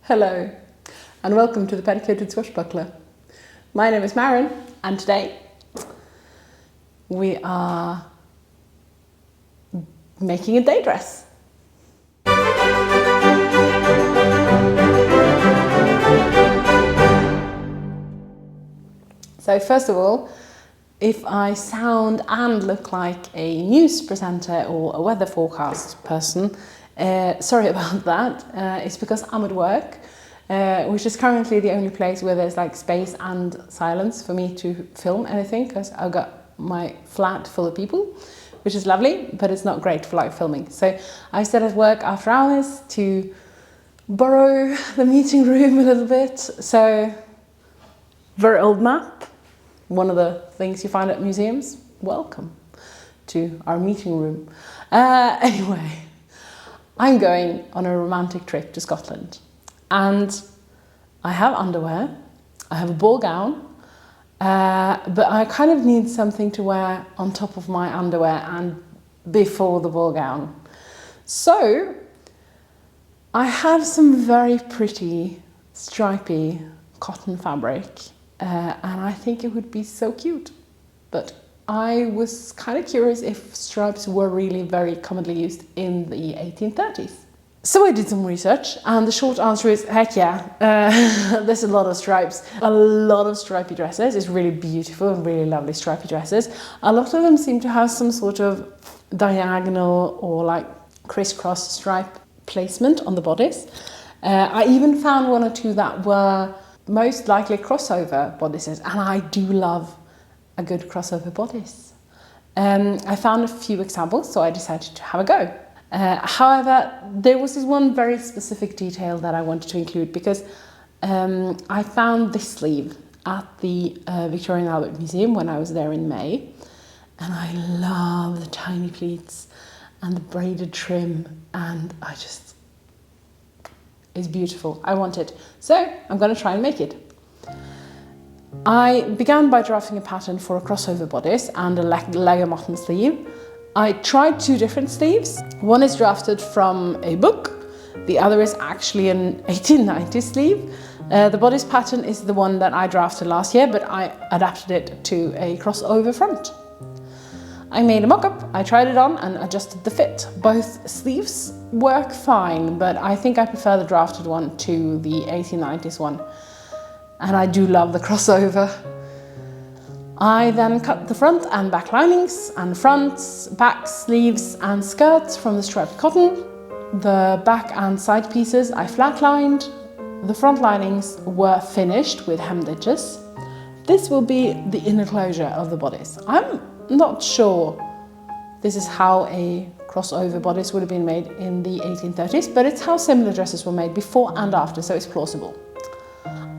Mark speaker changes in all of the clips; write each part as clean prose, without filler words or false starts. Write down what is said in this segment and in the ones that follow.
Speaker 1: Hello, and welcome to the Petticoated Swashbuckler. My name is Maren, and today we are making a day dress. So first of all, if I sound and look like a news presenter or a weather forecast person, sorry about that. It's because I'm at work, which is currently the only place where there's like space and silence for me to film anything, because I've got my flat full of people, which is lovely, but it's not great for live filming. So I stayed at work after hours to borrow the meeting room a little bit. So, very old map. One of the things you find at museums. Welcome to our meeting room. Anyway, I'm going on a romantic trip to Scotland, and I have underwear, I have a ball gown, but I kind of need something to wear on top of my underwear and before the ball gown. So I have some very pretty stripy cotton fabric. And I think it would be so cute. But I was kind of curious if stripes were really very commonly used in the 1830s. So I did some research, and the short answer is heck yeah. There's a lot of stripes, a lot of stripy dresses. It's really beautiful and really lovely stripy dresses. A lot of them seem to have some sort of diagonal or like crisscross stripe placement on the bodice. I even found one or two that were most likely crossover bodices, and I do love a good crossover bodice. I found a few examples, so I decided to have a go. However, there was this one very specific detail that I wanted to include, because I found this sleeve at the Victoria and Albert Museum when I was there in May, and I love the tiny pleats and the braided trim, and it's beautiful. I want it. So I'm going to try and make it. I began by drafting a pattern for a crossover bodice and a layer bottom sleeve. I tried two different sleeves. One is drafted from a book. The other is actually an 1890s sleeve. The bodice pattern is the one that I drafted last year, but I adapted it to a crossover front. I made a mock-up, I tried it on and adjusted the fit. Both sleeves work fine, but I think I prefer the drafted one to the 1890s one. And I do love the crossover. I then cut the front and back linings and fronts, backs, sleeves and skirts from the striped cotton. The back and side pieces I flatlined. The front linings were finished with hemmed edges. This will be the inner closure of the bodice. I'm not sure this is how a crossover bodice would have been made in the 1830s, but it's how similar dresses were made before and after, so it's plausible.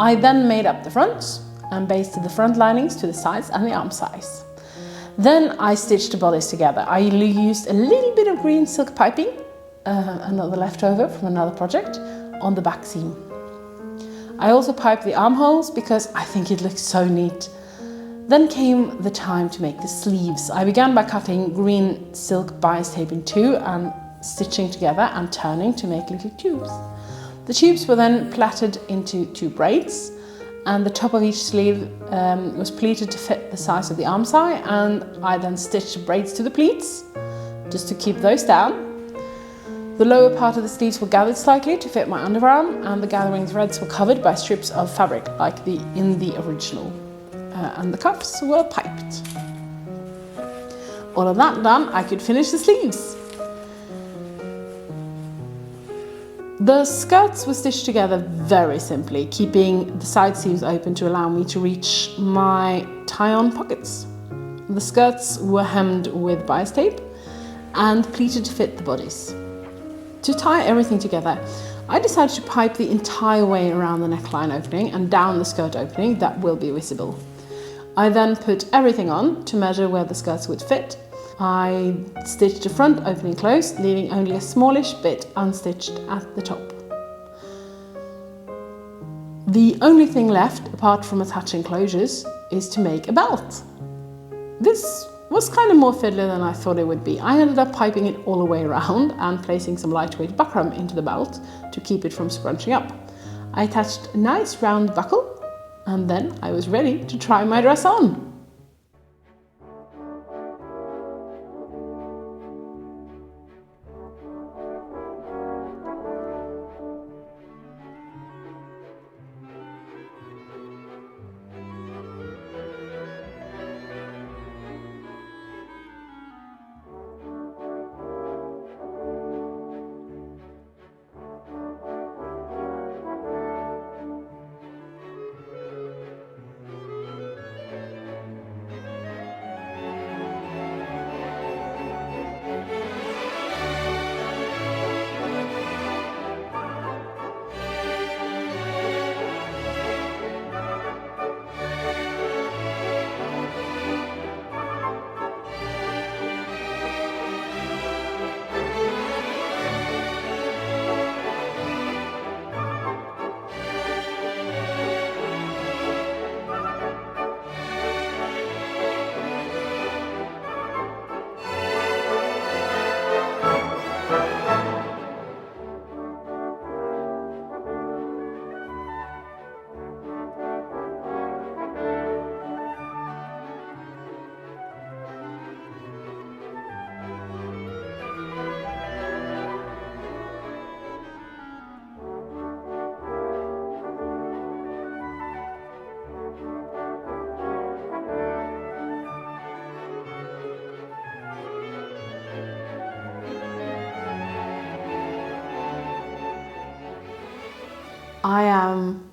Speaker 1: I then made up the fronts and basted the front linings to the sides and the arm size. Then I stitched the bodice together. I used a little bit of green silk piping, another leftover from another project, on the back seam. I also piped the armholes because I think it looks so neat. Then came the time to make the sleeves. I began by cutting green silk bias tape in two and stitching together and turning to make little tubes. The tubes were then plaited into two braids, and the top of each sleeve was pleated to fit the size of the arm side, and I then stitched braids to the pleats just to keep those down. The lower part of the sleeves were gathered slightly to fit my underarm, and the gathering threads were covered by strips of fabric like in the original. And the cuffs were piped. All of that done, I could finish the sleeves. The skirts were stitched together very simply, keeping the side seams open to allow me to reach my tie-on pockets. The skirts were hemmed with bias tape and pleated to fit the bodice. To tie everything together, I decided to pipe the entire way around the neckline opening and down the skirt opening that will be visible. I then put everything on to measure where the skirts would fit. I stitched the front opening closed, leaving only a smallish bit unstitched at the top. The only thing left, apart from attaching closures, is to make a belt. This was kind of more fiddly than I thought it would be. I ended up piping it all the way around and placing some lightweight buckram into the belt to keep it from scrunching up. I attached a nice round buckle, and then I was ready to try my dress on. I am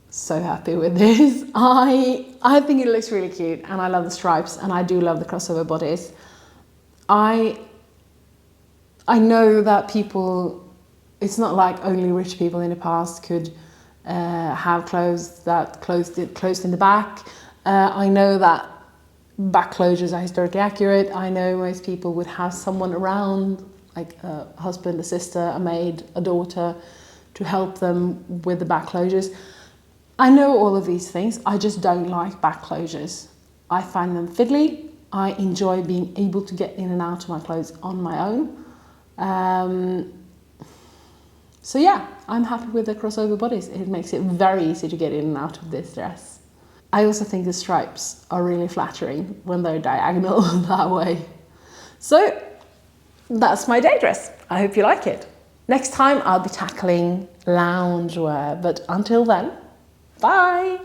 Speaker 1: so happy with this. I think it looks really cute, and I love the stripes, and I do love the crossover bodice. I know that people, it's not like only rich people in the past could have clothes that closed in the back. I know that back closures are historically accurate. I know most people would have someone around, like a husband, a sister, a maid, a daughter, to help them with the back closures. I know all of these things, I just don't like back closures. I find them fiddly. I enjoy being able to get in and out of my clothes on my own. So yeah, I'm happy with the crossover bodice. It makes it very easy to get in and out of this dress. I also think the stripes are really flattering when they're diagonal that way. So that's my day dress. I hope you like it. Next time I'll be tackling loungewear, but until then, bye!